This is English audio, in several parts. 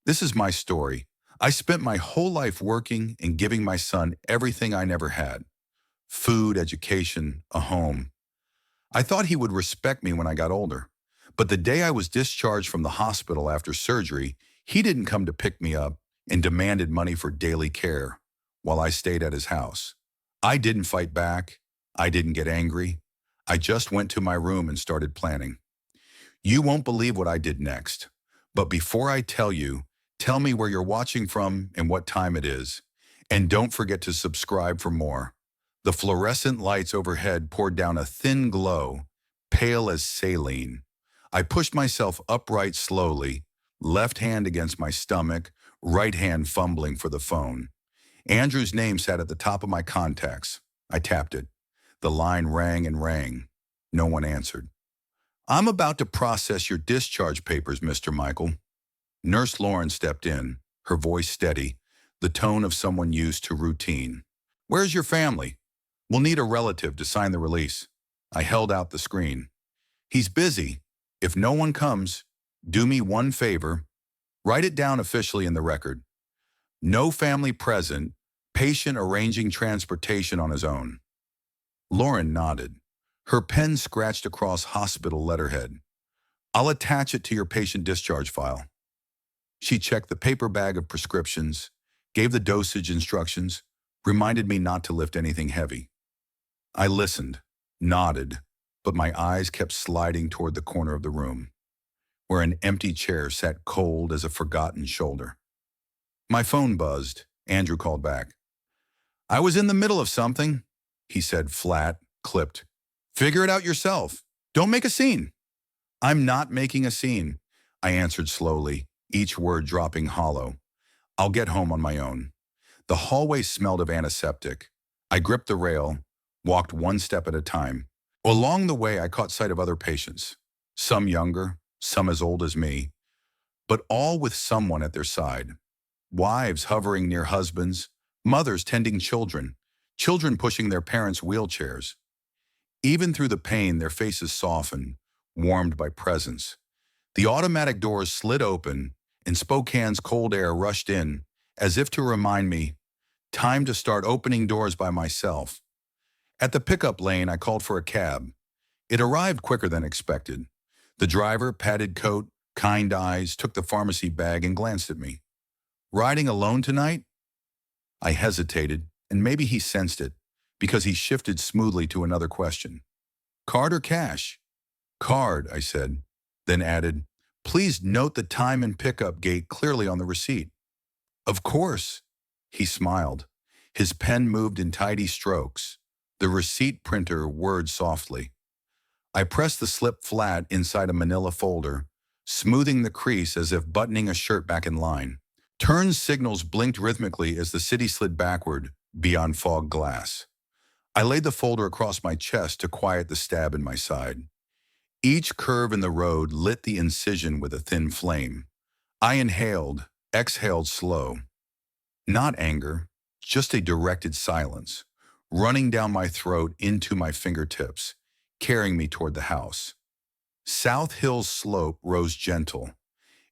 This is my story. I spent my whole life working and giving my son everything I never had: food, education, a home. I thought he would respect me when I got older. But the day I was discharged from the hospital after surgery, he didn't come to pick me up and demanded money for daily care while I stayed at his house. I didn't fight back. I didn't get angry. I just went to my room and started planning. You won't believe what I did next. But before I tell you, tell me where you're watching from and what time it is. And don't forget to subscribe for more. The fluorescent lights overhead poured down a thin glow, pale as saline. I pushed myself upright slowly, left hand against my stomach, right hand fumbling for the phone. Andrew's name sat at the top of my contacts. I tapped it. The line rang and rang. No one answered. "I'm about to process your discharge papers, Mr. Michael." Nurse Lauren stepped in, her voice steady, the tone of someone used to routine. "Where's your family? We'll need a relative to sign the release." I held out the screen. "He's busy. If no one comes, do me one favor. Write it down officially in the record. No family present, patient arranging transportation on his own." Lauren nodded. Her pen scratched across hospital letterhead. "I'll attach it to your patient discharge file." She checked the paper bag of prescriptions, gave the dosage instructions, reminded me not to lift anything heavy. I listened, nodded, but my eyes kept sliding toward the corner of the room, where an empty chair sat cold as a forgotten shoulder. My phone buzzed. Andrew called back. "I was in the middle of something," he said, flat, clipped. "Figure it out yourself. Don't make a scene." "I'm not making a scene," I answered slowly, each word dropping hollow. "I'll get home on my own." The hallway smelled of antiseptic. I gripped the rail, walked one step at a time. Along the way, I caught sight of other patients, some younger, some as old as me, but all with someone at their side. Wives hovering near husbands, mothers tending children, children pushing their parents' wheelchairs. Even through the pain, their faces softened, warmed by presence. The automatic doors slid open, and Spokane's cold air rushed in, as if to remind me, time to start opening doors by myself. At the pickup lane, I called for a cab. It arrived quicker than expected. The driver, padded coat, kind eyes, took the pharmacy bag and glanced at me. "Riding alone tonight?" I hesitated, and maybe he sensed it, because he shifted smoothly to another question. "Card or cash?" "Card," I said, then added, "Please note the time and pickup gate clearly on the receipt." "Of course." He smiled. His pen moved in tidy strokes. The receipt printer whirred softly. I pressed the slip flat inside a manila folder, smoothing the crease as if buttoning a shirt back in line. Turn signals blinked rhythmically as the city slid backward, beyond fog glass. I laid the folder across my chest to quiet the stab in my side. Each curve in the road lit the incision with a thin flame. I inhaled, exhaled slow. Not anger, just a directed silence, running down my throat into my fingertips, carrying me toward the house. South Hill's slope rose gentle.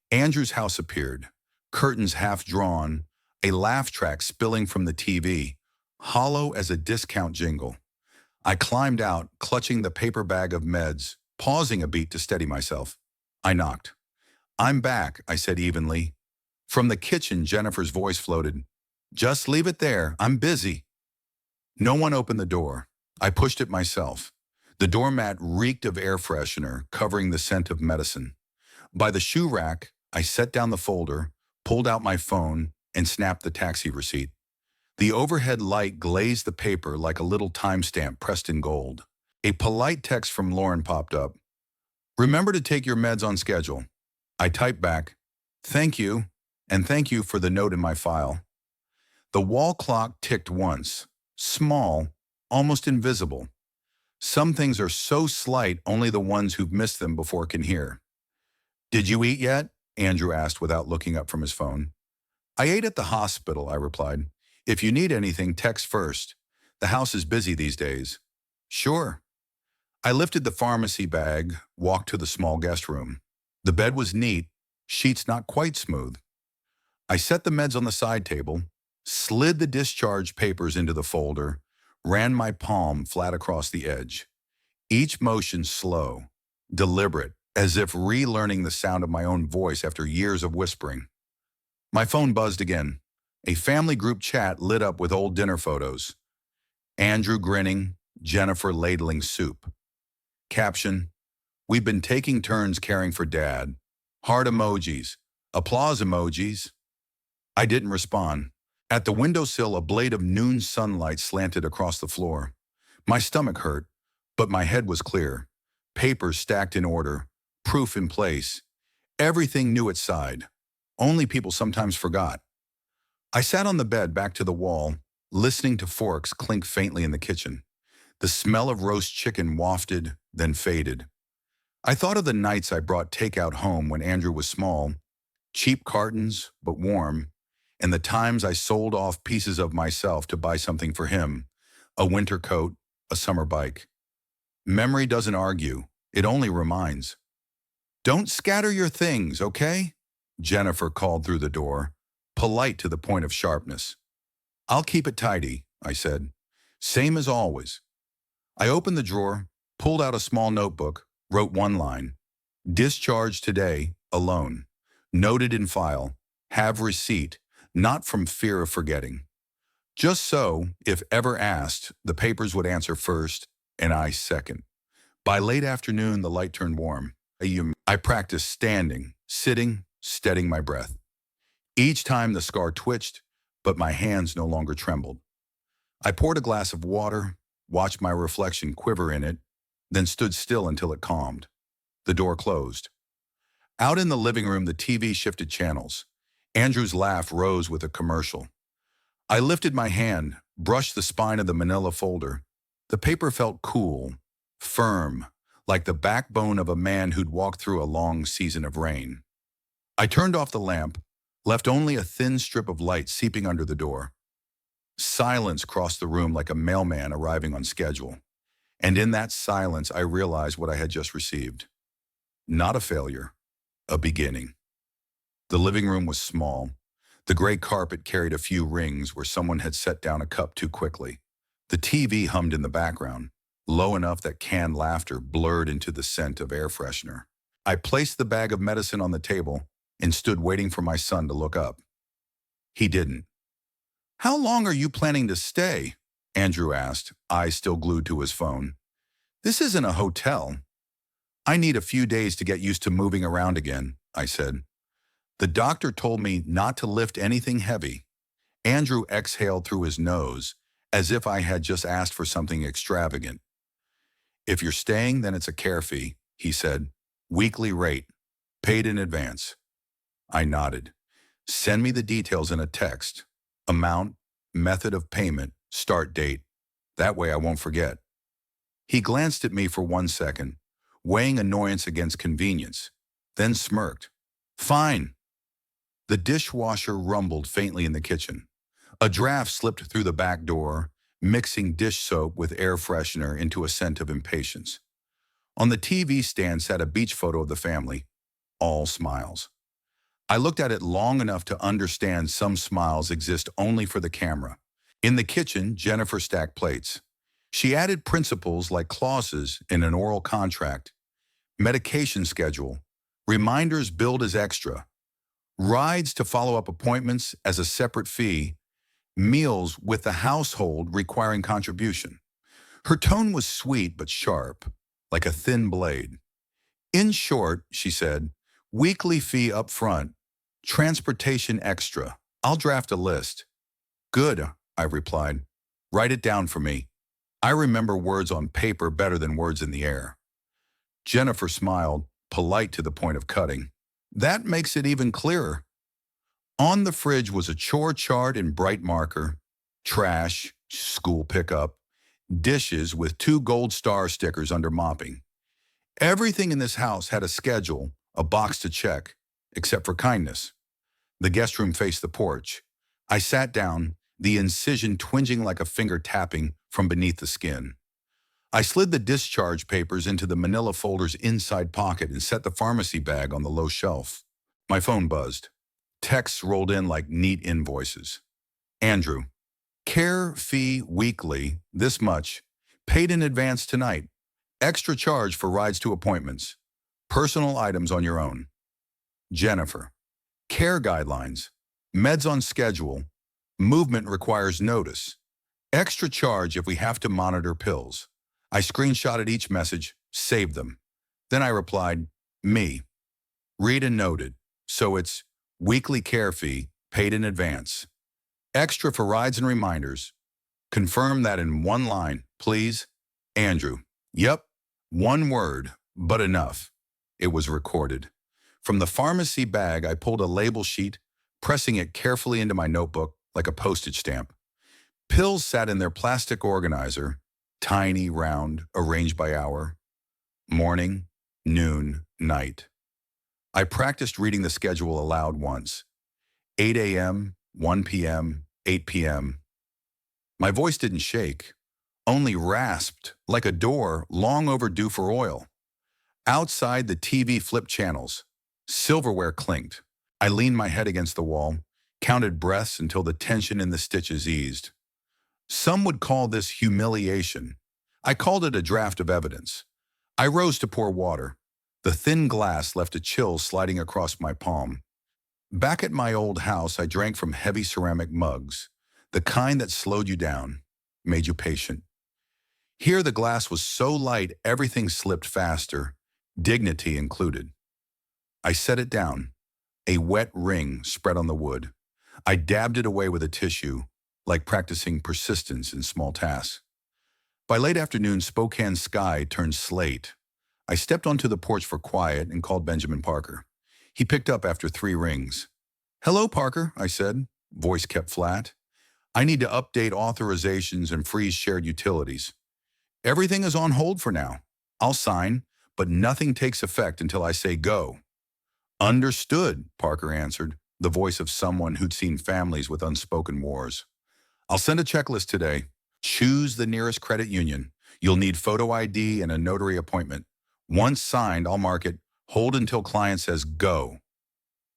Andrew's house appeared, curtains half drawn, a laugh track spilling from the TV, hollow as a discount jingle. I climbed out, clutching the paper bag of meds, pausing a beat to steady myself. I knocked. "I'm back," I said evenly. From the kitchen, Jennifer's voice floated. "Just leave it there. I'm busy." No one opened the door. I pushed it myself. The doormat reeked of air freshener, covering the scent of medicine. By the shoe rack, I set down the folder, pulled out my phone, and snapped the taxi receipt. The overhead light glazed the paper like a little timestamp pressed in gold. A polite text from Lauren popped up. "Remember to take your meds on schedule." I typed back, "Thank you, and thank you for the note in my file." The wall clock ticked once, small, almost invisible. Some things are so slight only the ones who've missed them before can hear. "Did you eat yet?" Andrew asked without looking up from his phone. "I ate at the hospital," I replied. "If you need anything, text first. The house is busy these days." "Sure." I lifted the pharmacy bag, walked to the small guest room. The bed was neat, sheets not quite smooth. I set the meds on the side table, slid the discharge papers into the folder, ran my palm flat across the edge. Each motion slow, deliberate, as if relearning the sound of my own voice after years of whispering. My phone buzzed again. A family group chat lit up with old dinner photos. Andrew grinning, Jennifer ladling soup. Caption: "We've been taking turns caring for Dad." Heart emojis. Applause emojis. I didn't respond. At the windowsill, a blade of noon sunlight slanted across the floor. My stomach hurt, but my head was clear. Papers stacked in order, proof in place. Everything knew its side. Only people sometimes forgot. I sat on the bed back to the wall, listening to forks clink faintly in the kitchen. The smell of roast chicken wafted, then faded. I thought of the nights I brought takeout home when Andrew was small, cheap cartons, but warm, and the times I sold off pieces of myself to buy something for him, a winter coat, a summer bike. Memory doesn't argue, it only reminds. "Don't scatter your things, okay?" Jennifer called through the door, polite to the point of sharpness. "I'll keep it tidy," I said. "Same as always." I opened the drawer, pulled out a small notebook, wrote one line. "Discharged today, alone. Noted in file. Have receipt, not from fear of forgetting." Just so, if ever asked, the papers would answer first, and I second. By late afternoon, the light turned warm. I practiced standing, sitting, steadying my breath. Each time the scar twitched, but my hands no longer trembled. I poured a glass of water, watched my reflection quiver in it, then stood still until it calmed. The door closed. Out in the living room, the TV shifted channels. Andrew's laugh rose with a commercial. I lifted my hand, brushed the spine of the manila folder. The paper felt cool, firm, like the backbone of a man who'd walked through a long season of rain. I turned off the lamp, left only a thin strip of light seeping under the door. Silence crossed the room like a mailman arriving on schedule. And in that silence, I realized what I had just received. Not a failure, a beginning. The living room was small. The gray carpet carried a few rings where someone had set down a cup too quickly. The TV hummed in the background, low enough that canned laughter blurred into the scent of air freshener. I placed the bag of medicine on the table and stood waiting for my son to look up. He didn't. "How long are you planning to stay?" Andrew asked, eyes still glued to his phone. "This isn't a hotel." "I need a few days to get used to moving around again," I said. "The doctor told me not to lift anything heavy." Andrew exhaled through his nose, as if I had just asked for something extravagant. "If you're staying, then it's a care fee," he said. "Weekly rate, paid in advance." I nodded. "Send me the details in a text. Amount, method of payment, start date. That way I won't forget." He glanced at me for 1 second, weighing annoyance against convenience, then smirked. "Fine." The dishwasher rumbled faintly in the kitchen. A draft slipped through the back door, mixing dish soap with air freshener into a scent of impatience. On the TV stand sat a beach photo of the family, all smiles. I looked at it long enough to understand some smiles exist only for the camera. In the kitchen, Jennifer stacked plates. She added principles like clauses in an oral contract, medication schedule, reminders billed as extra, rides to follow-up appointments as a separate fee, meals with the household requiring contribution. Her tone was sweet but sharp, like a thin blade. "In short," she said, "weekly fee up front, transportation extra. I'll draft a list." "Good," I replied. "Write it down for me. I remember words on paper better than words in the air." Jennifer smiled, polite to the point of cutting. "That makes it even clearer." On the fridge was a chore chart in bright marker, trash, school pickup, dishes with 2 gold star stickers under mopping. Everything in this house had a schedule, a box to check, except for kindness. The guest room faced the porch. I sat down, the incision twinging like a finger tapping from beneath the skin. I slid the discharge papers into the manila folder's inside pocket and set the pharmacy bag on the low shelf. My phone buzzed. Texts rolled in like neat invoices. Andrew, care fee weekly, this much. Paid in advance tonight. Extra charge for rides to appointments. Personal items on your own. Jennifer, care guidelines. Meds on schedule. Movement requires notice. Extra charge if we have to monitor pills. I screenshotted each message, saved them. Then I replied, me. Read and noted. So it's weekly care fee, paid in advance. Extra for rides and reminders. Confirm that in one line, please. Andrew. Yep, one word, but enough. It was recorded. From the pharmacy bag, I pulled a label sheet, pressing it carefully into my notebook like a postage stamp. Pills sat in their plastic organizer, tiny, round, arranged by hour. Morning, noon, night. I practiced reading the schedule aloud once. 8 a.m., 1 p.m., 8 p.m. My voice didn't shake, only rasped like a door long overdue for oil. Outside, the TV flipped channels. Silverware clinked. I leaned my head against the wall, counted breaths until the tension in the stitches eased. Some would call this humiliation. I called it a draft of evidence. I rose to pour water. The thin glass left a chill sliding across my palm. Back at my old house, I drank from heavy ceramic mugs, the kind that slowed you down, made you patient. Here the glass was so light everything slipped faster, dignity included. I set it down. A wet ring spread on the wood. I dabbed it away with a tissue, like practicing persistence in small tasks. By late afternoon, Spokane's sky turned slate. I stepped onto the porch for quiet and called Benjamin Parker. He picked up after 3 rings. Hello, Parker, I said. Voice kept flat. I need to update authorizations and freeze shared utilities. Everything is on hold for now. I'll sign, but nothing takes effect until I say go. Understood, Parker answered, the voice of someone who'd seen families with unspoken wars. I'll send a checklist today. Choose the nearest credit union. You'll need photo ID and a notary appointment. Once signed, I'll mark it, hold until client says go.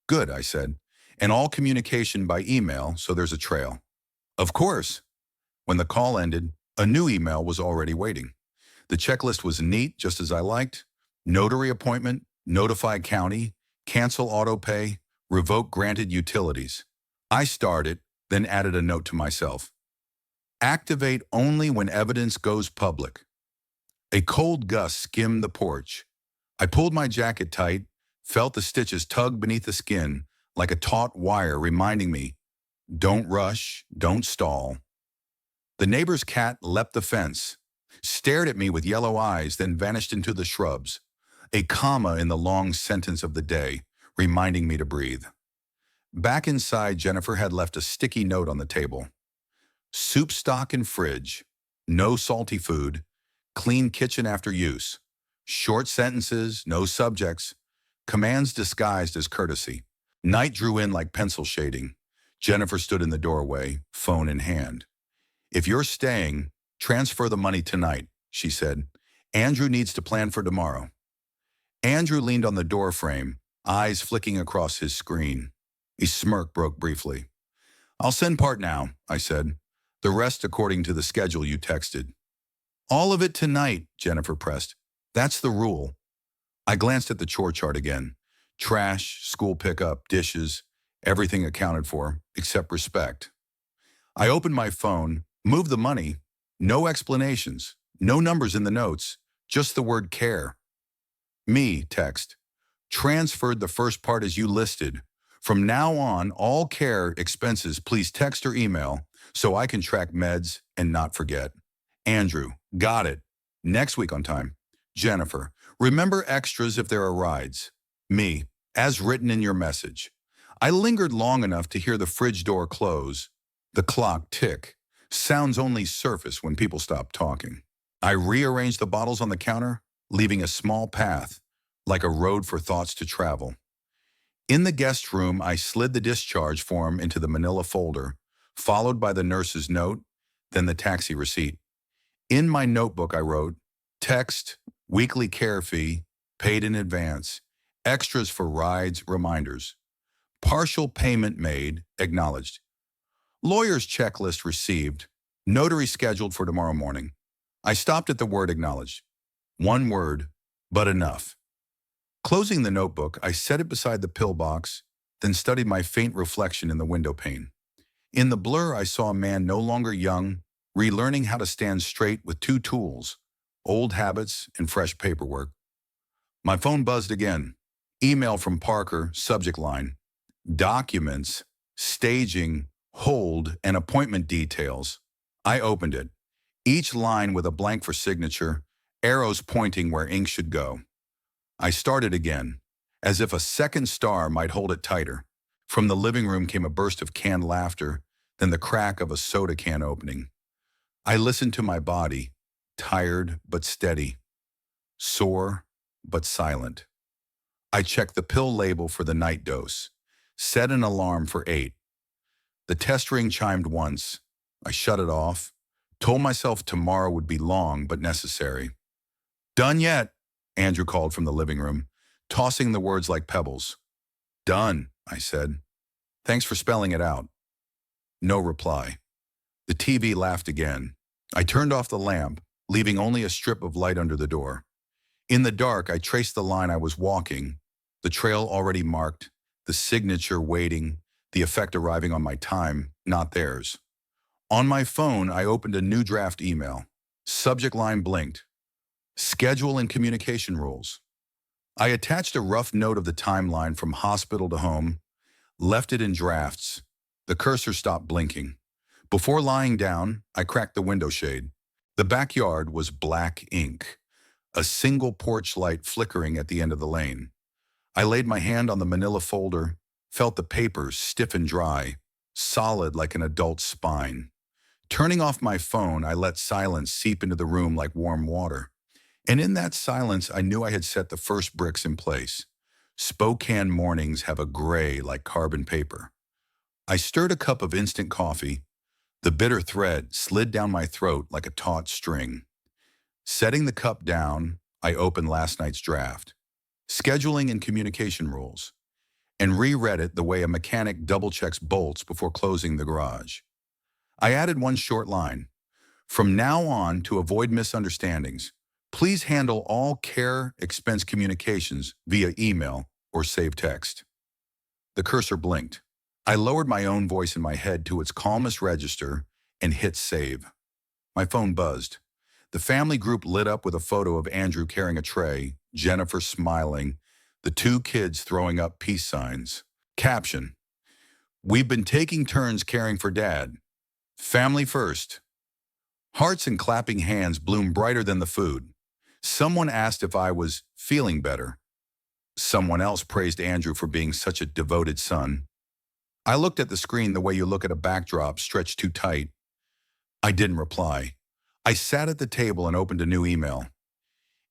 Good, I said, and all communication by email so there's a trail. Of course. When the call ended, a new email was already waiting. The checklist was neat, just as I liked. Notary appointment, notify county, cancel autopay, revoke granted utilities. I started, then added a note to myself. Activate only when evidence goes public. A cold gust skimmed the porch. I pulled my jacket tight, felt the stitches tug beneath the skin like a taut wire reminding me, don't rush, don't stall. The neighbor's cat leapt the fence, stared at me with yellow eyes, then vanished into the shrubs. A comma in the long sentence of the day, reminding me to breathe. Back inside, Jennifer had left a sticky note on the table. Soup stock in fridge, no salty food, clean kitchen after use, short sentences, no subjects, commands disguised as courtesy. Night drew in like pencil shading. Jennifer stood in the doorway, phone in hand. If you're staying, transfer the money tonight, she said. Andrew needs to plan for tomorrow. Andrew leaned on the door frame, eyes flicking across his screen. A smirk broke briefly. I'll send part now, I said. The rest according to the schedule you texted. All of it tonight, Jennifer pressed. That's the rule. I glanced at the chore chart again. Trash, school pickup, dishes, everything accounted for, except respect. I opened my phone, moved the money, no explanations, no numbers in the notes, just the word care. Me, text. Transferred the first part as you listed. From now on, all care expenses please text or email so I can track meds and not forget. Andrew, got it. Next week on time. Jennifer, remember extras if there are rides. Me, as written in your message. I lingered long enough to hear the fridge door close, the clock tick. Sounds only surface when people stop talking. I rearranged the bottles on the counter, leaving a small path, like a road for thoughts to travel. In the guest room, I slid the discharge form into the manila folder, followed by the nurse's note, then the taxi receipt. In my notebook, I wrote, text, weekly care fee, paid in advance, extras for rides, reminders. Partial payment made, acknowledged. Lawyer's checklist received. Notary scheduled for tomorrow morning. I stopped at the word acknowledged. One word, but enough. Closing the notebook, I set it beside the pillbox, then studied my faint reflection in the window pane. In the blur, I saw a man no longer young, relearning how to stand straight with two tools, old habits and fresh paperwork. My phone buzzed again. Email from Parker, subject line. Documents, staging, hold, and appointment details. I opened it, each line with a blank for signature, arrows pointing where ink should go. I started again, as if a second star might hold it tighter. From the living room came a burst of canned laughter, then the crack of a soda can opening. I listened to my body, tired but steady, sore but silent. I checked the pill label for the night dose, set an alarm for 8. The test ring chimed once. I shut it off, told myself tomorrow would be long but necessary. Done yet? Andrew called from the living room, tossing the words like pebbles. Done, I said. Thanks for spelling it out. No reply. The TV laughed again. I turned off the lamp, leaving only a strip of light under the door. In the dark, I traced the line I was walking, the trail already marked, the signature waiting, the effect arriving on my time, not theirs. On my phone, I opened a new draft email. Subject line blinked. Schedule and communication rules. I attached a rough note of the timeline from hospital to home, left it in drafts. The cursor stopped blinking. Before lying down, I cracked the window shade. The backyard was black ink, a single porch light flickering at the end of the lane. I laid my hand on the manila folder, felt the papers stiff and dry, solid like an adult's spine. Turning off my phone, I let silence seep into the room like warm water. And in that silence, I knew I had set the first bricks in place. Spokane mornings have a gray like carbon paper. I stirred a cup of instant coffee. The bitter thread slid down my throat like a taut string. Setting the cup down, I opened last night's draft. Scheduling and communication rules, and reread it the way a mechanic double-checks bolts before closing the garage. I added one short line. From now on, to avoid misunderstandings, please handle all care expense communications via email or save text. The cursor blinked. I lowered my own voice in my head to its calmest register and hit save. My phone buzzed. The family group lit up with a photo of Andrew carrying a tray, Jennifer smiling, the two kids throwing up peace signs. Caption: We've been taking turns caring for Dad. Family first. Hearts and clapping hands bloomed brighter than the food. Someone asked if I was feeling better. Someone else praised Andrew for being such a devoted son. I looked at the screen the way you look at a backdrop stretched too tight. I didn't reply. I sat at the table and opened a new email.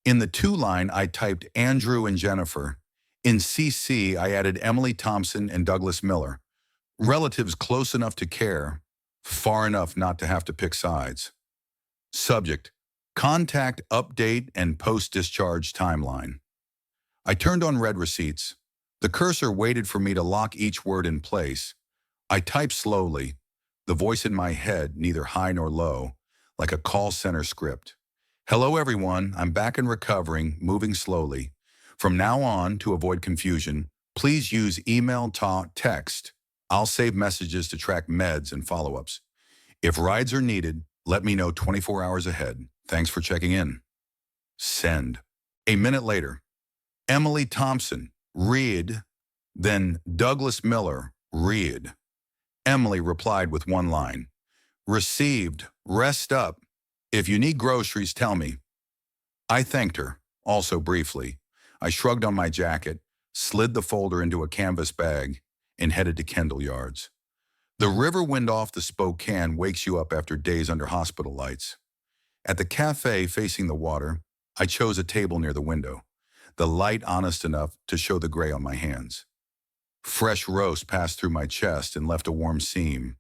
In the to line, I typed Andrew and Jennifer. In CC, I added Emily Thompson and Douglas Miller, relatives close enough to care, far enough not to have to pick sides. Subject: Contact update and post-discharge timeline. I turned on read receipts. The cursor waited for me to lock each word in place. I typed slowly, the voice in my head neither high nor low, like a call center script. Hello everyone, I'm back and recovering, moving slowly. From now on, to avoid confusion, please use email, talk, text. I'll save messages to track meds and follow-ups. If rides are needed, let me know 24 hours ahead. Thanks for checking in. Send. A minute later, Emily Thompson, read, then Douglas Miller, read. Emily replied with one line. Received. Rest up. If you need groceries, tell me. I thanked her, also briefly. I shrugged on my jacket, slid the folder into a canvas bag, and headed to Kendall Yards. The river wind off the Spokane wakes you up after days under hospital lights. At the cafe facing the water, I chose a table near the window, the light honest enough to show the gray on my hands. Fresh roast passed through my chest and left a warm seam.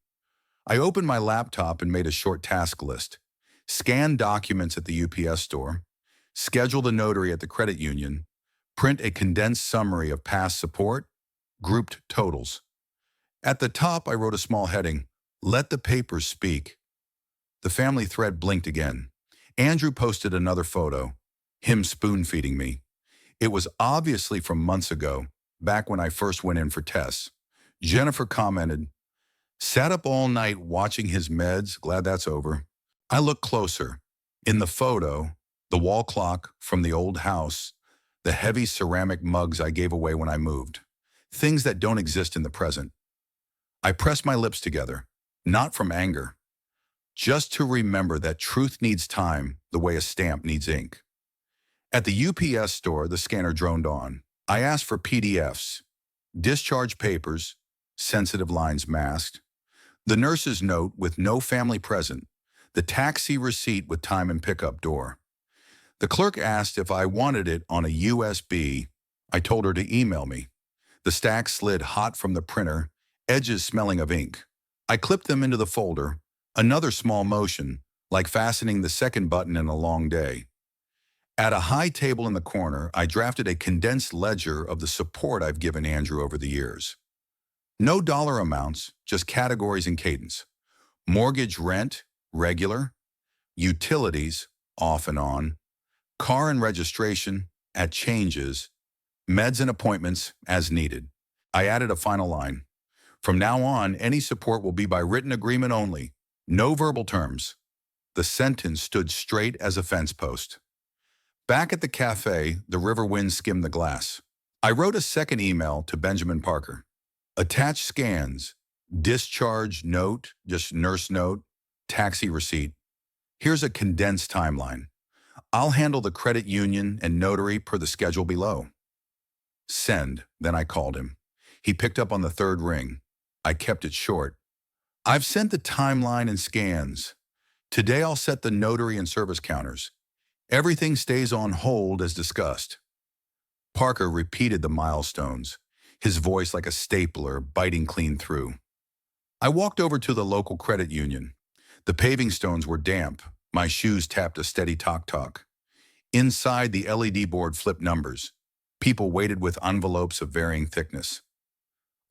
I opened my laptop and made a short task list. Scan documents at the UPS store, schedule the notary at the credit union, print a condensed summary of past support, grouped totals. At the top, I wrote a small heading, "Let the papers speak." The family thread blinked again. Andrew posted another photo, him spoon-feeding me. It was obviously from months ago, back when I first went in for tests. Jennifer commented, "Sat up all night watching his meds, glad that's over." I looked closer. In the photo, the wall clock from the old house, the heavy ceramic mugs I gave away when I moved. Things that don't exist in the present. I pressed my lips together, not from anger, just to remember that truth needs time the way a stamp needs ink. At the UPS store, the scanner droned on. I asked for PDFs, discharge papers, sensitive lines masked, the nurse's note with no family present, the taxi receipt with time and pickup door. The clerk asked if I wanted it on a USB. I told her to email me. The stack slid hot from the printer, edges smelling of ink. I clipped them into the folder, another small motion, like fastening the second button in a long day. At a high table in the corner, I drafted a condensed ledger of the support I've given Andrew over the years. No dollar amounts, just categories and cadence. Mortgage rent, regular. Utilities, off and on. Car and registration, at changes. Meds and appointments, as needed. I added a final line. From now on, any support will be by written agreement only. No verbal terms. The sentence stood straight as a fence post. Back at the cafe, the river wind skimmed the glass. I wrote a second email to Benjamin Parker. Attached scans, discharge note, just nurse note, taxi receipt. Here's a condensed timeline. I'll handle the credit union and notary per the schedule below. Send, then I called him. He picked up on the third ring. I kept it short. I've sent the timeline and scans. Today I'll set the notary and service counters. Everything stays on hold as discussed. Parker repeated the milestones, his voice like a stapler biting clean through. I walked over to the local credit union. The paving stones were damp. My shoes tapped a steady tock-tock. Inside, the LED board flipped numbers. People waited with envelopes of varying thickness.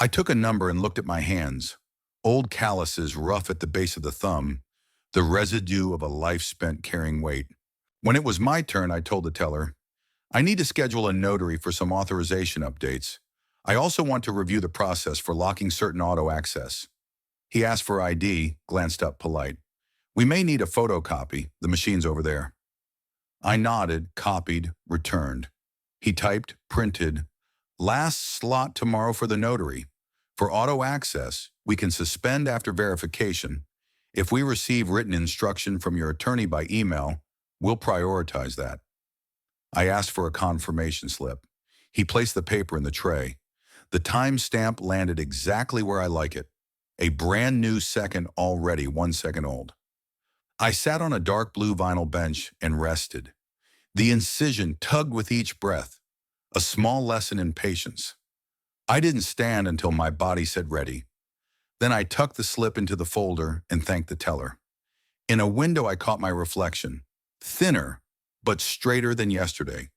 I took a number and looked at my hands. Old calluses rough at the base of the thumb, the residue of a life spent carrying weight. When it was my turn, I told the teller, I need to schedule a notary for some authorization updates. I also want to review the process for locking certain auto access. He asked for ID, glanced up polite. We may need a photocopy. The machine's over there. I nodded, copied, returned. He typed, printed. Last slot tomorrow for the notary. For auto access, we can suspend after verification. If we receive written instruction from your attorney by email, we'll prioritize that. I asked for a confirmation slip. He placed the paper in the tray. The timestamp landed exactly where I like it. A brand new second already 1 second old. I sat on a dark blue vinyl bench and rested. The incision tugged with each breath, a small lesson in patience. I didn't stand until my body said ready. Then I tucked the slip into the folder and thanked the teller. In a window, I caught my reflection, thinner, but straighter than yesterday.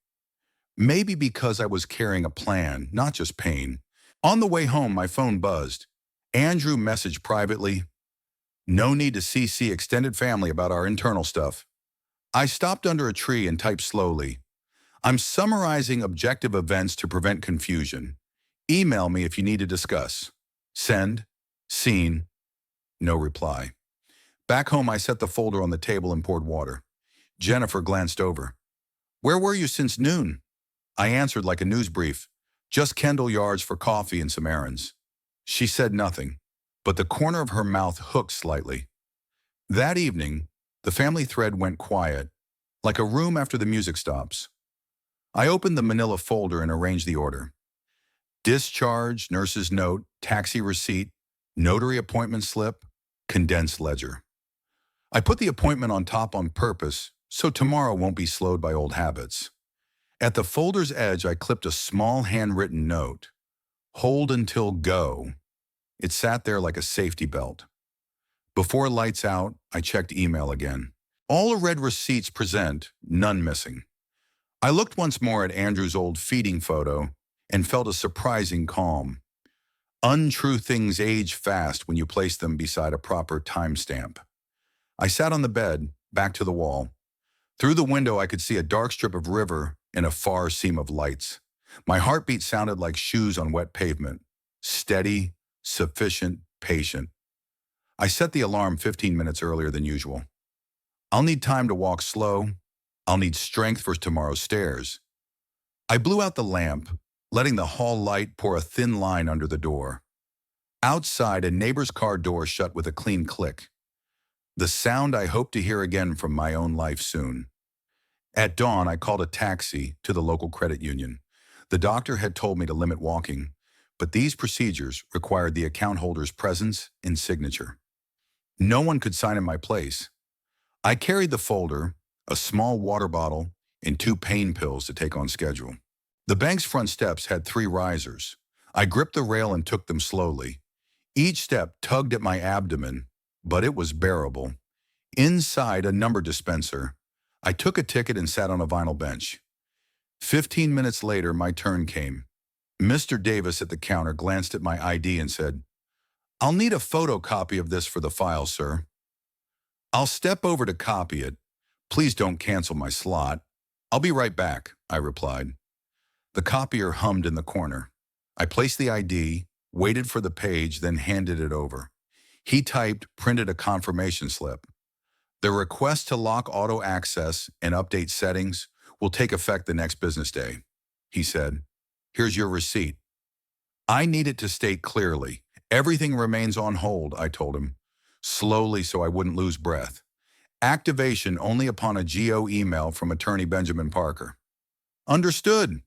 Maybe because I was carrying a plan, not just pain. On the way home, my phone buzzed. Andrew messaged privately, "No need to CC extended family about our internal stuff." I stopped under a tree and typed slowly. I'm summarizing objective events to prevent confusion. Email me if you need to discuss. Send. Seen. No reply. Back home, I set the folder on the table and poured water. Jennifer glanced over. Where were you since noon? I answered like a news brief. Just Kendall Yards for coffee and some errands. She said nothing, but the corner of her mouth hooked slightly. That evening, the family thread went quiet, like a room after the music stops. I opened the manila folder and arranged the order. Discharge, nurse's note, taxi receipt, notary appointment slip, condensed ledger. I put the appointment on top on purpose, so tomorrow won't be slowed by old habits. At the folder's edge, I clipped a small handwritten note. Hold until go. It sat there like a safety belt. Before lights out, I checked email again. All the red receipts present, none missing. I looked once more at Andrew's old feeding photo and felt a surprising calm. Untrue things age fast when you place them beside a proper timestamp. I sat on the bed, back to the wall. Through the window, I could see a dark strip of river and a far seam of lights. My heartbeat sounded like shoes on wet pavement. Steady, sufficient, patient. I set the alarm 15 minutes earlier than usual. I'll need time to walk slow. I'll need strength for tomorrow's stairs. I blew out the lamp, letting the hall light pour a thin line under the door. Outside, a neighbor's car door shut with a clean click. The sound I hoped to hear again from my own life soon. At dawn, I called a taxi to the local credit union. The doctor had told me to limit walking, but these procedures required the account holder's presence and signature. No one could sign in my place. I carried the folder, a small water bottle, and 2 pain pills to take on schedule. The bank's front steps had 3 risers. I gripped the rail and took them slowly. Each step tugged at my abdomen, but it was bearable. Inside a number dispenser, I took a ticket and sat on a vinyl bench. 15 minutes later, my turn came. Mr. Davis at the counter glanced at my ID and said, "I'll need a photocopy of this for the file, sir." "I'll step over to copy it. Please don't cancel my slot." "I'll be right back," I replied. The copier hummed in the corner. I placed the ID, waited for the page, then handed it over. He typed, printed a confirmation slip. "The request to lock auto access and update settings will take effect the next business day," he said. "Here's your receipt." I needed to state clearly, "Everything remains on hold," I told him, slowly so I wouldn't lose breath. "Activation only upon a GO email from attorney Benjamin Parker." "Understood."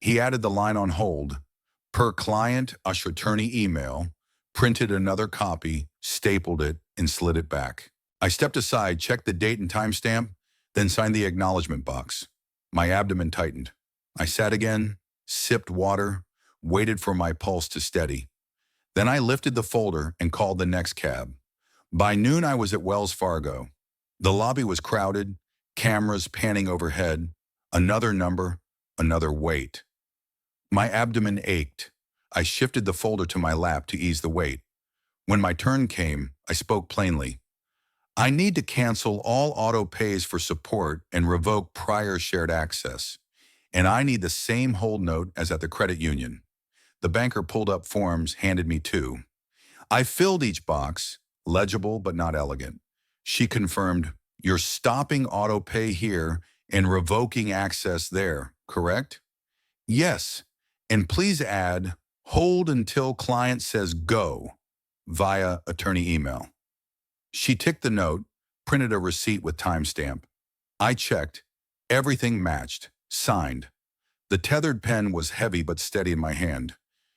He added the line on hold, "Per client, usher attorney email," printed another copy, stapled it, and slid it back. I stepped aside, checked the date and timestamp, then signed the acknowledgement box. My abdomen tightened. I sat again, sipped water, waited for my pulse to steady. Then I lifted the folder and called the next cab. By noon, I was at Wells Fargo. The lobby was crowded, cameras panning overhead, another number, another wait. My abdomen ached. I shifted the folder to my lap to ease the weight. When my turn came, I spoke plainly. "I need to cancel all auto pays for support and revoke prior shared access. And I need the same hold note as at the credit union." The banker pulled up forms, handed me 2. I filled each box, legible but not elegant. She confirmed, "You're stopping auto pay here and revoking access there, correct?" "Yes, and please add, hold until client says go, via attorney email." She ticked the note, printed a receipt with timestamp. I checked. Everything matched. Signed. The tethered pen was heavy but steady in my hand.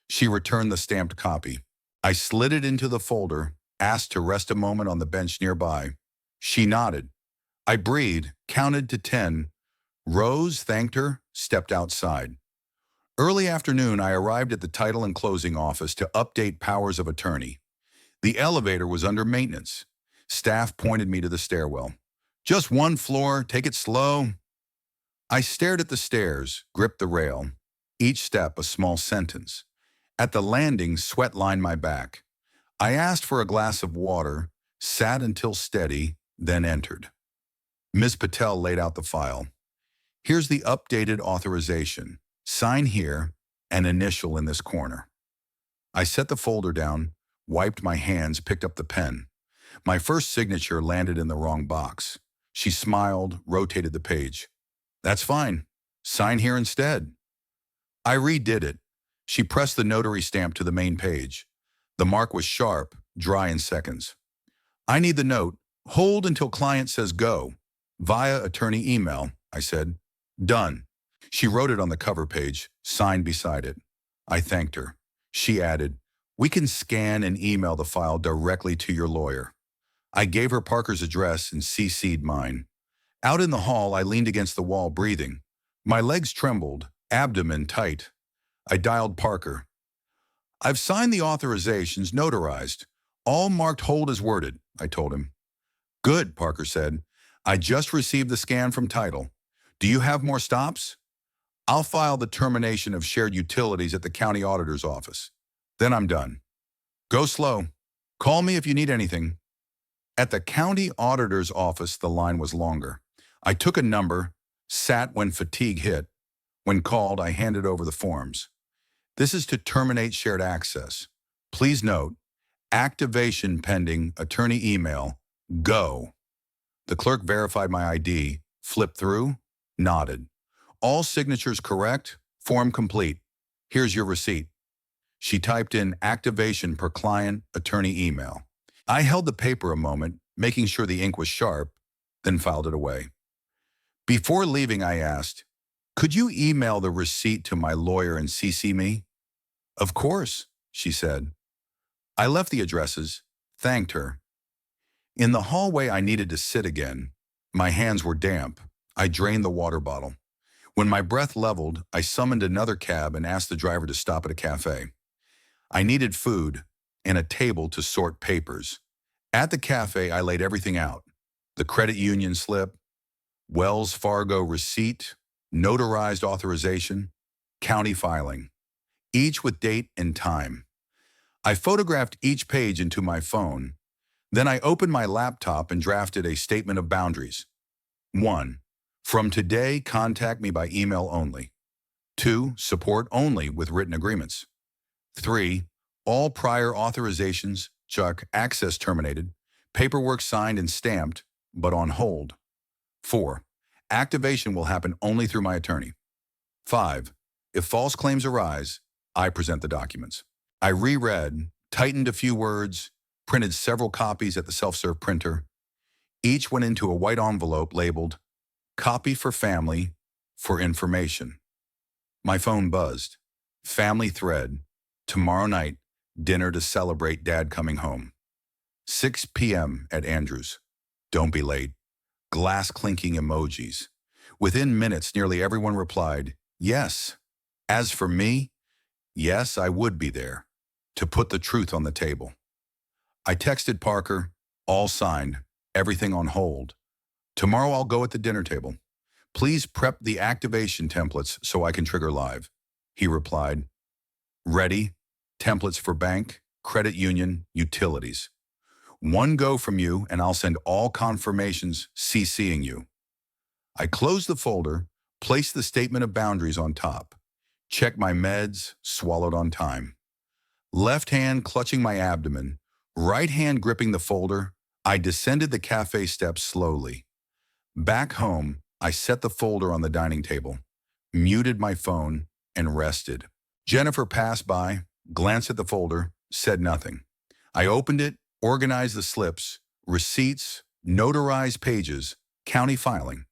She returned the stamped copy. I slid it into the folder, asked to rest a moment on the bench nearby. She nodded. I breathed, counted to 10, rose, thanked her, stepped outside. Early afternoon, I arrived at the title and closing office to update powers of attorney. The elevator was under maintenance. Staff pointed me to the stairwell. "Just 1 floor, take it slow." I stared at the stairs, gripped the rail. Each step a small sentence. At the landing, sweat lined my back. I asked for a glass of water, sat until steady, then entered. Ms. Patel laid out the file. "Here's the updated authorization. Sign here and initial in this corner." I set the folder down, wiped my hands, picked up the pen. My first signature landed in the wrong box. She smiled, rotated the page. "That's fine. Sign here instead." I redid it. She pressed the notary stamp to the main page. The mark was sharp, dry in seconds. "I need the note. Hold until client says go. Via attorney email," I said. "Done." She wrote it on the cover page, signed beside it. I thanked her. She added, "We can scan and email the file directly to your lawyer." I gave her Parker's address and CC'd mine. Out in the hall, I leaned against the wall, breathing. My legs trembled, abdomen tight. I dialed Parker. "I've signed the authorizations, notarized. All marked hold as worded," I told him. "Good," Parker said. "I just received the scan from title. Do you have more stops?" "I'll file the termination of shared utilities at the county auditor's office." Then I'm done. Go slow. Call me if you need anything. At the county auditor's office, the line was longer. I took a number, sat when fatigue hit. When called, I handed over the forms. This is to terminate shared access. Please note, activation pending attorney email, go. The clerk verified my ID, flipped through, nodded. All signatures correct, form complete. Here's your receipt. She typed in activation per client attorney email. I held the paper a moment, making sure the ink was sharp, then filed it away. Before leaving, I asked, could you email the receipt to my lawyer and CC me? Of course, she said. I left the addresses, thanked her. In the hallway, I needed to sit again. My hands were damp. I drained the water bottle. When my breath leveled, I summoned another cab and asked the driver to stop at a cafe. I needed food and a table to sort papers. At the cafe, I laid everything out. The credit union slip, Wells Fargo receipt, notarized authorization, county filing, each with date and time. I photographed each page into my phone. Then I opened my laptop and drafted a statement of boundaries. 1. From today, contact me by email only. 2. Support only with written agreements. 3. All prior authorizations, check, access terminated, paperwork signed and stamped, but on hold. 4. Activation will happen only through my attorney. 5. If false claims arise, I present the documents. I reread, tightened a few words, printed several copies at the self-serve printer. Each went into a white envelope labeled, copy for family, for information. My phone buzzed. Family thread. Tomorrow night, dinner to celebrate Dad coming home. 6 p.m. at Andrews. Don't be late. Glass clinking emojis. Within minutes, nearly everyone replied, yes. As for me, yes, I would be there, to put the truth on the table. I texted Parker, all signed, everything on hold. Tomorrow I'll go at the dinner table. Please prep the activation templates so I can trigger live. He replied, ready, templates for bank, credit union, utilities. One go from you and I'll send all confirmations CCing you. I closed the folder, placed the statement of boundaries on top, checked my meds, swallowed on time. Left hand clutching my abdomen, right hand gripping the folder, I descended the cafe steps slowly. Back home, I set the folder on the dining table, muted my phone, and rested. Jennifer passed by, glanced at the folder, said nothing. I opened it, organized the slips, receipts, notarized pages, county filing.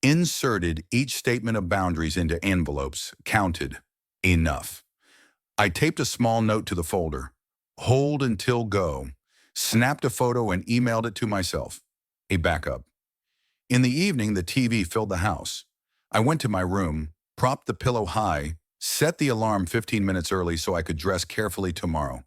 Inserted each statement of boundaries into envelopes, counted. Enough. I taped a small note to the folder. Hold until go. Snapped a photo and emailed it to myself. A backup. In the evening, the TV filled the house. I went to my room, propped the pillow high, set the alarm 15 minutes early so I could dress carefully tomorrow.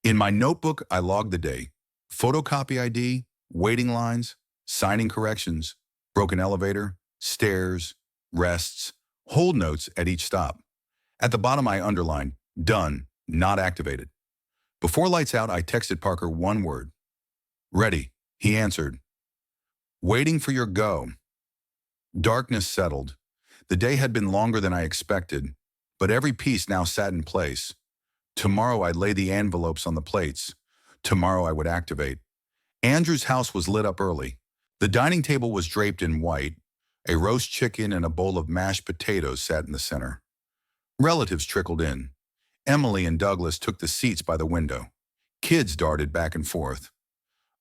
In my notebook, I logged the day. Photocopy ID, waiting lines, signing corrections, broken elevator, stairs, rests, hold notes at each stop. At the bottom, I underlined, done, not activated. Before lights out, I texted Parker one word. Ready, he answered. Waiting for your go. Darkness settled. The day had been longer than I expected, but every piece now sat in place. Tomorrow I'd lay the envelopes on the plates. Tomorrow I would activate. Andrew's house was lit up early. The dining table was draped in white. A roast chicken and a bowl of mashed potatoes sat in the center. Relatives trickled in. Emily and Douglas took the seats by the window. Kids darted back and forth.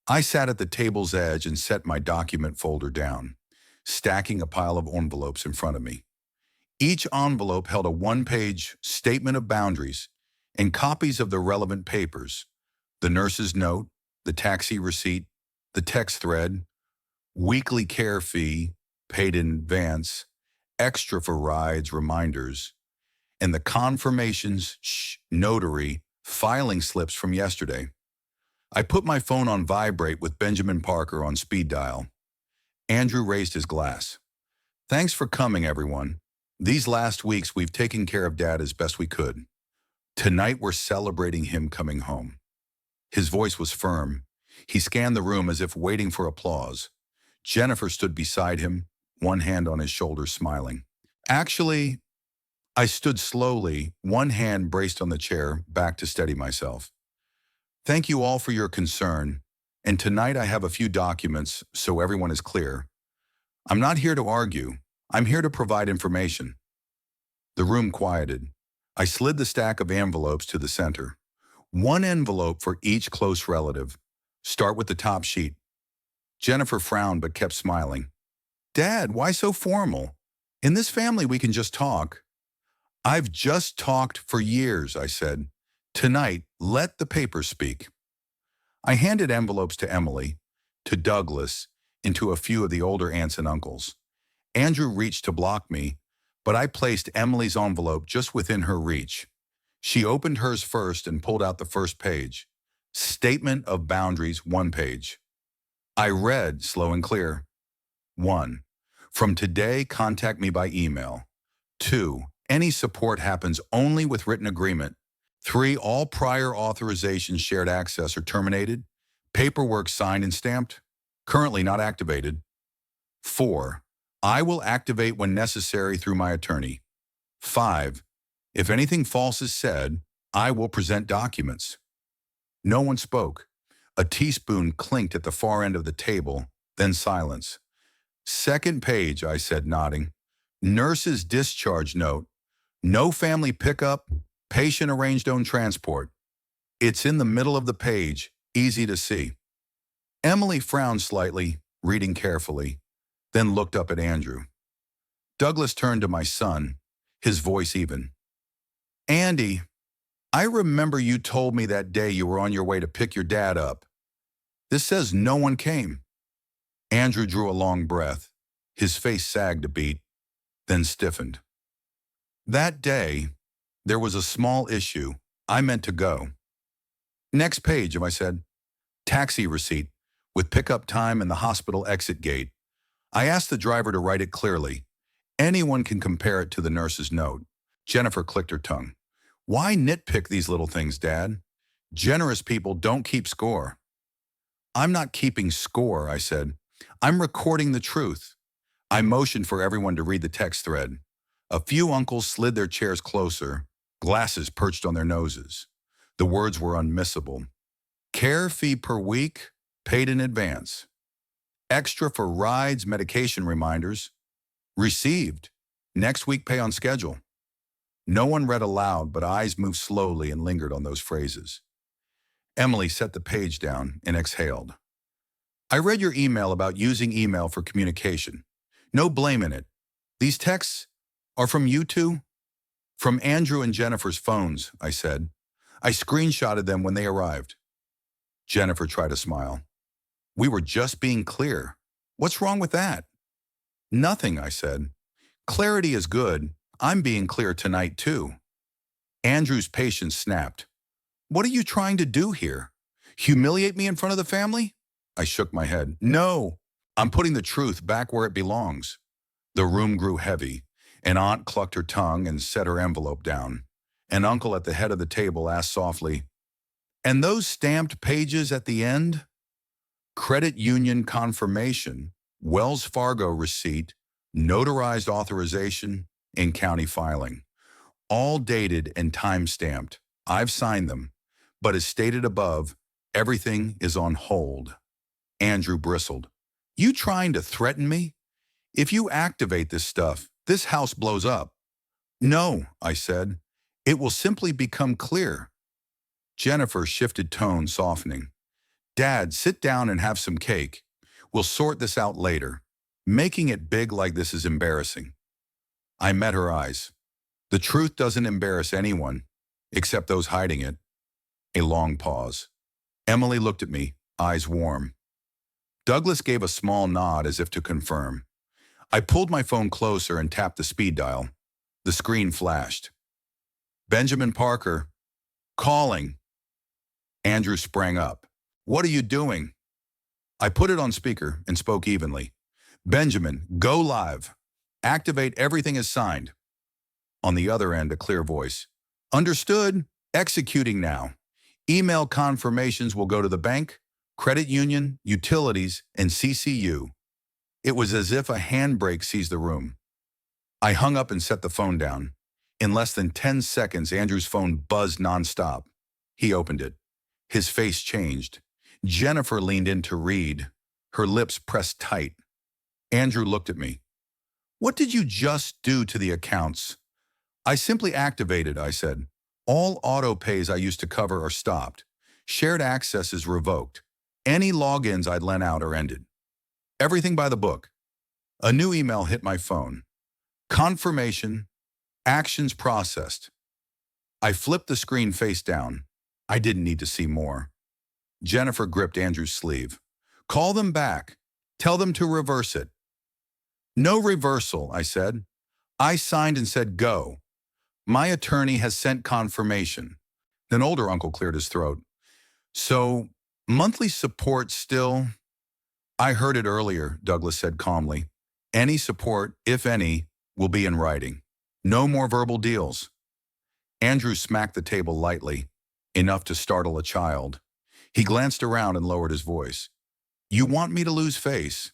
I sat at the table's edge and set my document folder down, stacking a pile of envelopes in front of me. Each envelope held a one-page statement of boundaries and copies of the relevant papers, the nurse's note, the taxi receipt, the text thread, weekly care fee, paid in advance, extra for rides, reminders, and the confirmations, notary, filing slips from yesterday. I put my phone on vibrate with Benjamin Parker on speed dial. Andrew raised his glass. Thanks for coming, everyone. These last weeks, we've taken care of Dad as best we could. Tonight we're celebrating him coming home. His voice was firm. He scanned the room as if waiting for applause. Jennifer stood beside him, one hand on his shoulder, smiling. Actually, I stood slowly, one hand braced on the chair, back to steady myself. Thank you all for your concern, and tonight I have a few documents so everyone is clear. I'm not here to argue. I'm here to provide information. The room quieted. I slid the stack of envelopes to the center. One envelope for each close relative. Start with the top sheet. Jennifer frowned but kept smiling. Dad, why so formal? In this family we can just talk. I've just talked for years, I said. Tonight, let the paper speak. I handed envelopes to Emily, to Douglas, and to a few of the older aunts and uncles. Andrew reached to block me, but I placed Emily's envelope just within her reach. She opened hers first and pulled out the first page. Statement of Boundaries, 1 page. I read, slow and clear. 1. From today, contact me by email. 2. Any support happens only with written agreement. 3. All prior authorizations shared access are terminated. Paperwork signed and stamped. Currently not activated. 4. I will activate when necessary through my attorney. 5. If anything false is said, I will present documents. No one spoke. A teaspoon clinked at the far end of the table, then silence. 2nd page, I said, nodding. Nurse's discharge note. No family pickup, patient arranged own transport. It's in the middle of the page, easy to see. Emily frowned slightly, reading carefully, then looked up at Andrew. Douglas turned to my son, his voice even. Andy, I remember you told me that day you were on your way to pick your dad up. This says no one came. Andrew drew a long breath. His face sagged a beat, then stiffened. That day, there was a small issue. I meant to go. Next page, I said. Taxi receipt, with pickup time and the hospital exit gate. I asked the driver to write it clearly. Anyone can compare it to the nurse's note. Jennifer clicked her tongue. Why nitpick these little things, Dad? Generous people don't keep score. I'm not keeping score, I said. I'm recording the truth. I motioned for everyone to read the text thread. A few uncles slid their chairs closer, glasses perched on their noses. The words were unmissable. Care fee per week, paid in advance. Extra for rides, medication reminders. Received. Next week pay on schedule. No one read aloud, but eyes moved slowly and lingered on those phrases. Emily set the page down and exhaled. I read your email about using email for communication. No blame in it. These texts are from you two? From Andrew and Jennifer's phones, I said. I screenshotted them when they arrived. Jennifer tried to smile. We were just being clear. What's wrong with that? Nothing, I said. Clarity is good. I'm being clear tonight, too. Andrew's patience snapped. What are you trying to do here? Humiliate me in front of the family? I shook my head. No, I'm putting the truth back where it belongs. The room grew heavy. An aunt clucked her tongue and set her envelope down. An uncle at the head of the table asked softly, and those stamped pages at the end? Credit union confirmation, Wells Fargo receipt, notarized authorization, and county filing. All dated and time-stamped. I've signed them, but as stated above, everything is on hold. Andrew bristled. You trying to threaten me? If you activate this stuff, this house blows up. No, I said. It will simply become clear. Jennifer shifted tone, softening. Dad, sit down and have some cake. We'll sort this out later. Making it big like this is embarrassing. I met her eyes. The truth doesn't embarrass anyone, except those hiding it. A long pause. Emily looked at me, eyes warm. Douglas gave a small nod as if to confirm. I pulled my phone closer and tapped the speed dial. The screen flashed. Benjamin Parker. Calling. Andrew sprang up. What are you doing? I put it on speaker and spoke evenly. Benjamin, go live. Activate everything as signed. On the other end, a clear voice. Understood. Executing now. Email confirmations will go to the bank, credit union, utilities, and CCU. It was as if a handbrake seized the room. I hung up and set the phone down. In less than 10 seconds, Andrew's phone buzzed nonstop. He opened it. His face changed. Jennifer leaned in to read, her lips pressed tight. Andrew looked at me. "What did you just do to the accounts?" "I simply activated," I said. "All auto pays I used to cover are stopped. Shared access is revoked. Any logins I'd lent out are ended. Everything by the book." A new email hit my phone. Confirmation, actions processed. I flipped the screen face down. I didn't need to see more. Jennifer gripped Andrew's sleeve. "Call them back. Tell them to reverse it." "No reversal," I said. "I signed and said go. My attorney has sent confirmation." An older uncle cleared his throat. "So, monthly support still?" "I heard it earlier," Douglas said calmly. "Any support, if any, will be in writing. No more verbal deals." Andrew smacked the table lightly, enough to startle a child. He glanced around and lowered his voice. "You want me to lose face?"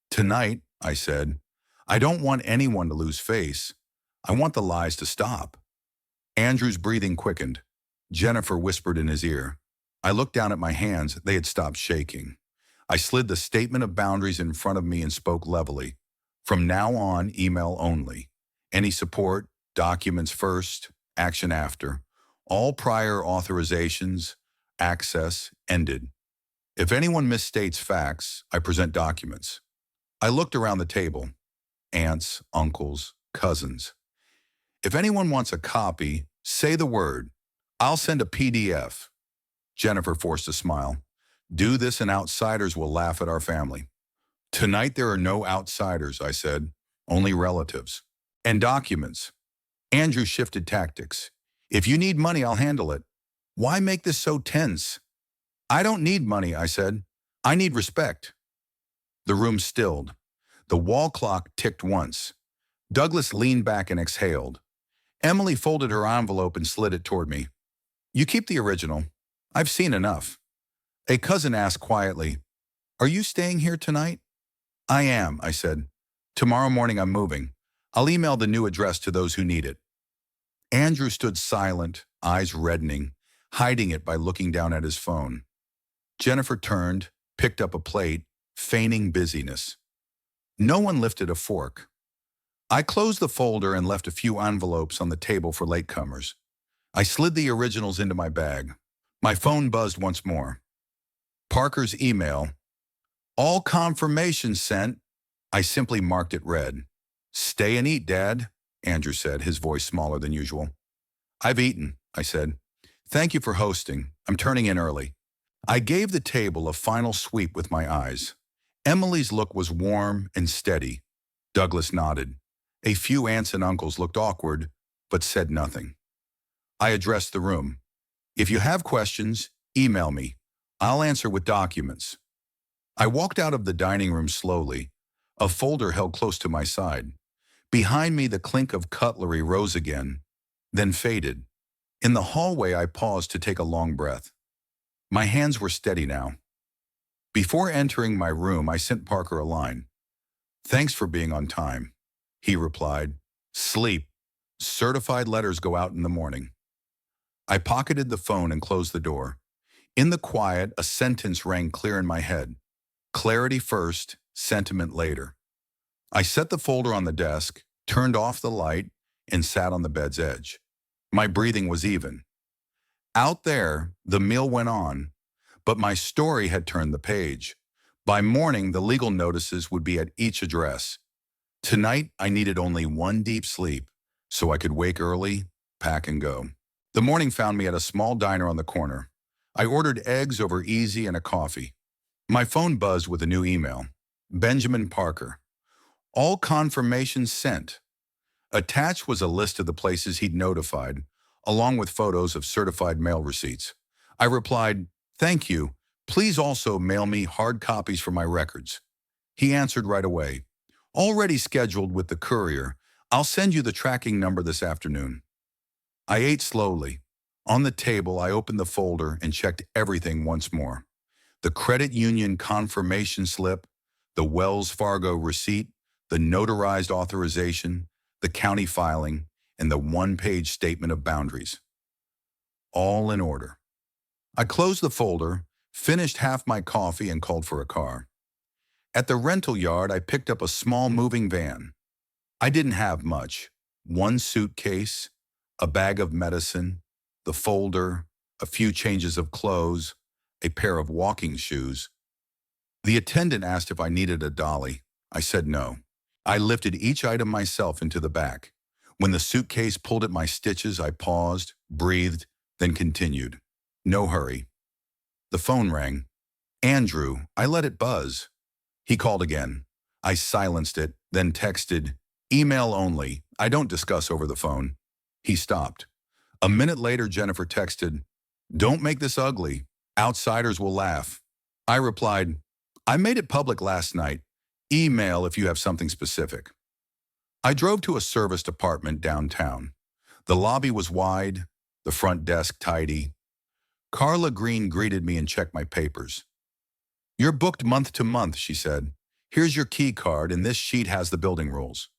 "Tonight," I said. "I don't want anyone to lose face. I want the lies to stop." Andrew's breathing quickened. Jennifer whispered in his ear. I looked down at my hands. They had stopped shaking. I slid the statement of boundaries in front of me and spoke levelly. "From now on, email only. Any support, documents first, action after. All prior authorizations, access, ended. If anyone misstates facts, I present documents." I looked around the table. Aunts, uncles, cousins. "If anyone wants a copy, say the word. I'll send a PDF." Jennifer forced a smile. "Do this and outsiders will laugh at our family." "Tonight there are no outsiders," I said. "Only relatives. And documents." Andrew shifted tactics. "If you need money, I'll handle it." "Why make this so tense?" "I don't need money," I said. "I need respect." The room stilled. The wall clock ticked once. Douglas leaned back and exhaled. Emily folded her envelope and slid it toward me. "You keep the original. I've seen enough." A cousin asked quietly, "Are you staying here tonight?" "I am," I said. "Tomorrow morning I'm moving. I'll email the new address to those who need it." Andrew stood silent, eyes reddening, hiding it by looking down at his phone. Jennifer turned, picked up a plate, feigning busyness. No one lifted a fork. I closed the folder and left a few envelopes on the table for latecomers. I slid the originals into my bag. My phone buzzed once more. Parker's email. "All confirmations sent." I simply marked it read. "Stay and eat, Dad," Andrew said, his voice smaller than usual. "I've eaten," I said. "Thank you for hosting. I'm turning in early." I gave the table a final sweep with my eyes. Emily's look was warm and steady. Douglas nodded. A few aunts and uncles looked awkward, but said nothing. I addressed the room. "If you have questions, email me. I'll answer with documents." I walked out of the dining room slowly, a folder held close to my side. Behind me, the clink of cutlery rose again, then faded. In the hallway, I paused to take a long breath. My hands were steady now. Before entering my room, I sent Parker a line. "Thanks for being on time." He replied, "Sleep. Certified letters go out in the morning." I pocketed the phone and closed the door. In the quiet, a sentence rang clear in my head. Clarity first, sentiment later. I set the folder on the desk, turned off the light, and sat on the bed's edge. My breathing was even. Out there, the meal went on, but my story had turned the page. By morning, the legal notices would be at each address. Tonight, I needed only one deep sleep, so I could wake early, pack and go. The morning found me at a small diner on the corner. I ordered eggs over easy and a coffee. My phone buzzed with a new email. Benjamin Parker. All confirmations sent. Attached was a list of the places he'd notified, along with photos of certified mail receipts. I replied, "Thank you. Please also mail me hard copies for my records." He answered right away. "Already scheduled with the courier. I'll send you the tracking number this afternoon." I ate slowly. On the table, I opened the folder and checked everything once more. The credit union confirmation slip, the Wells Fargo receipt, the notarized authorization, the county filing, and the one-page statement of boundaries. All in order. I closed the folder, finished half my coffee, and called for a car. At the rental yard, I picked up a small moving van. I didn't have much. One suitcase, a bag of medicine, the folder, a few changes of clothes, a pair of walking shoes. The attendant asked if I needed a dolly. I said no. I lifted each item myself into the back. When the suitcase pulled at my stitches, I paused, breathed, then continued. No hurry. The phone rang. Andrew, I let it buzz. He called again. I silenced it, then texted, email only. I don't discuss over the phone. He stopped. A minute later, Jennifer texted, don't make this ugly. Outsiders will laugh. I replied, I made it public last night. Email if you have something specific. I drove to a service department downtown. The lobby was wide, the front desk tidy. Carla Green greeted me and checked my papers. You're booked month to month, she said. Here's your key card, and this sheet has the building rules.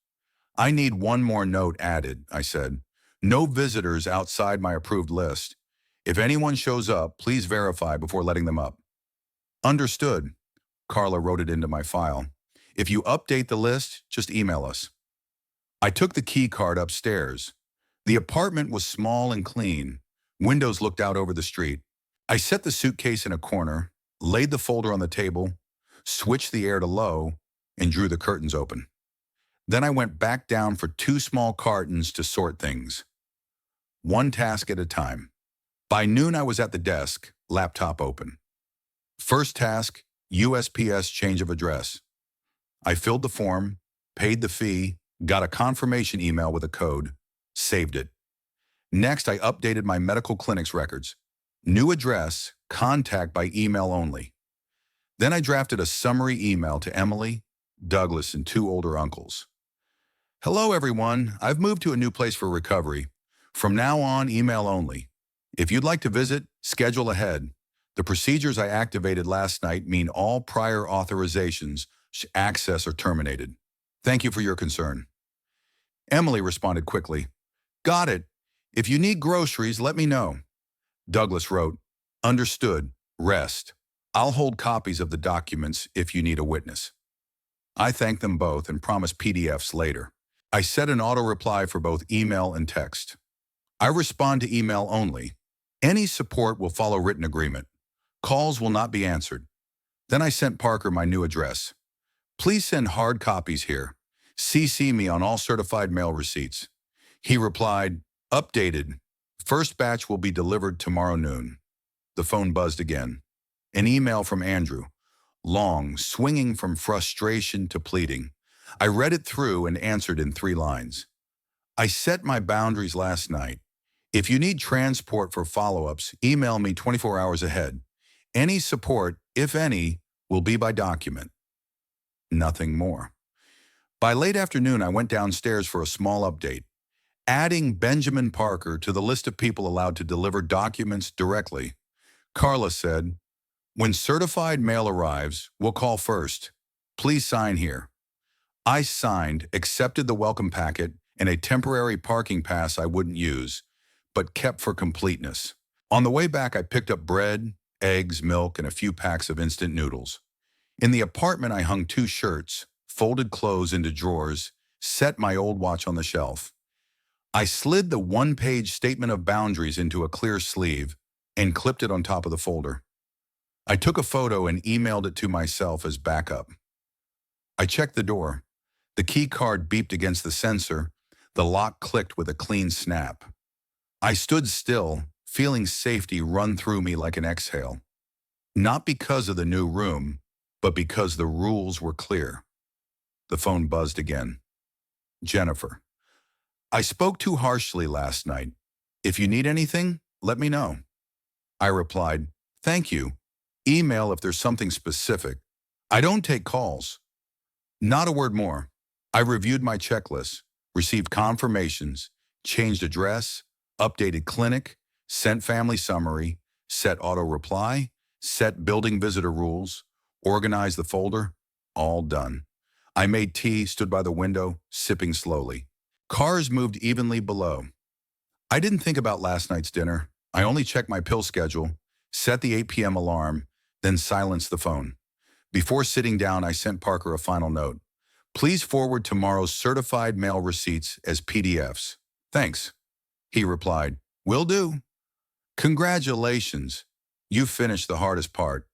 I need one more note added, I said. No visitors outside my approved list. If anyone shows up, please verify before letting them up. Understood. Carla wrote it into my file. If you update the list, just email us. I took the key card upstairs. The apartment was small and clean. Windows looked out over the street. I set the suitcase in a corner, laid the folder on the table, switched the air to low, and drew the curtains open. Then I went back down for 2 small cartons to sort things. One task at a time. By noon, I was at the desk, laptop open. First task, USPS change of address. I filled the form, paid the fee, got a confirmation email with a code, saved it. Next, I updated my medical clinic's records. New address, contact by email only. Then I drafted a summary email to Emily, Douglas, and 2 older uncles. Hello, everyone. I've moved to a new place for recovery. From now on, email only. If you'd like to visit, schedule ahead. The procedures I activated last night mean all prior authorizations, access are terminated. Thank you for your concern. Emily responded quickly. Got it. If you need groceries, let me know. Douglas wrote, understood, rest. I'll hold copies of the documents if you need a witness. I thanked them both and promised PDFs later. I set an auto reply for both email and text. I respond to email only. Any support will follow written agreement. Calls will not be answered. Then I sent Parker my new address. Please send hard copies here. CC me on all certified mail receipts. He replied, updated. First batch will be delivered tomorrow noon. The phone buzzed again. An email from Andrew. Long, swinging from frustration to pleading. I read it through and answered in 3 lines. I set my boundaries last night. If you need transport for follow-ups, email me 24 hours ahead. Any support, if any, will be by document. Nothing more. By late afternoon, I went downstairs for a small update, adding Benjamin Parker to the list of people allowed to deliver documents directly. Carla said, when certified mail arrives, we'll call first. Please sign here. I signed, accepted the welcome packet, and a temporary parking pass I wouldn't use, but kept for completeness. On the way back, I picked up bread, eggs, milk, and a few packs of instant noodles. In the apartment, I hung 2 shirts, folded clothes into drawers, set my old watch on the shelf. I slid the 1-page statement of boundaries into a clear sleeve and clipped it on top of the folder. I took a photo and emailed it to myself as backup. I checked the door. The key card beeped against the sensor. The lock clicked with a clean snap. I stood still, feeling safety run through me like an exhale. Not because of the new room, but because the rules were clear. The phone buzzed again. Jennifer. I spoke too harshly last night. If you need anything, let me know. I replied, thank you. Email if there's something specific. I don't take calls. Not a word more. I reviewed my checklist, received confirmations, changed address, updated clinic, Sent family summary, set auto reply, set building visitor rules, organize the folder, all done. I made tea, stood by the window, sipping slowly. Cars moved evenly below. I didn't think about last night's dinner. I only checked my pill schedule, set the 8 p.m. alarm, then silenced the phone. Before sitting down, I sent Parker a final note. Please forward tomorrow's certified mail receipts as PDFs. Thanks. He replied, will do. Congratulations. You finished the hardest part.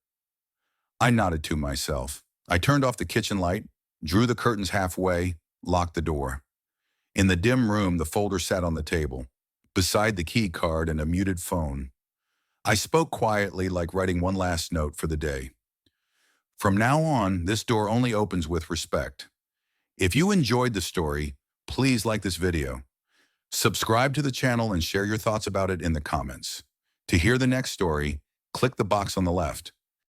I nodded to myself. I turned off the kitchen light, drew the curtains halfway, locked the door. In the dim room, the folder sat on the table, beside the key card and a muted phone. I spoke quietly, like writing one last note for the day. From now on, this door only opens with respect. If you enjoyed the story, please like this video. Subscribe to the channel and share your thoughts about it in the comments. To hear the next story, click the box on the left.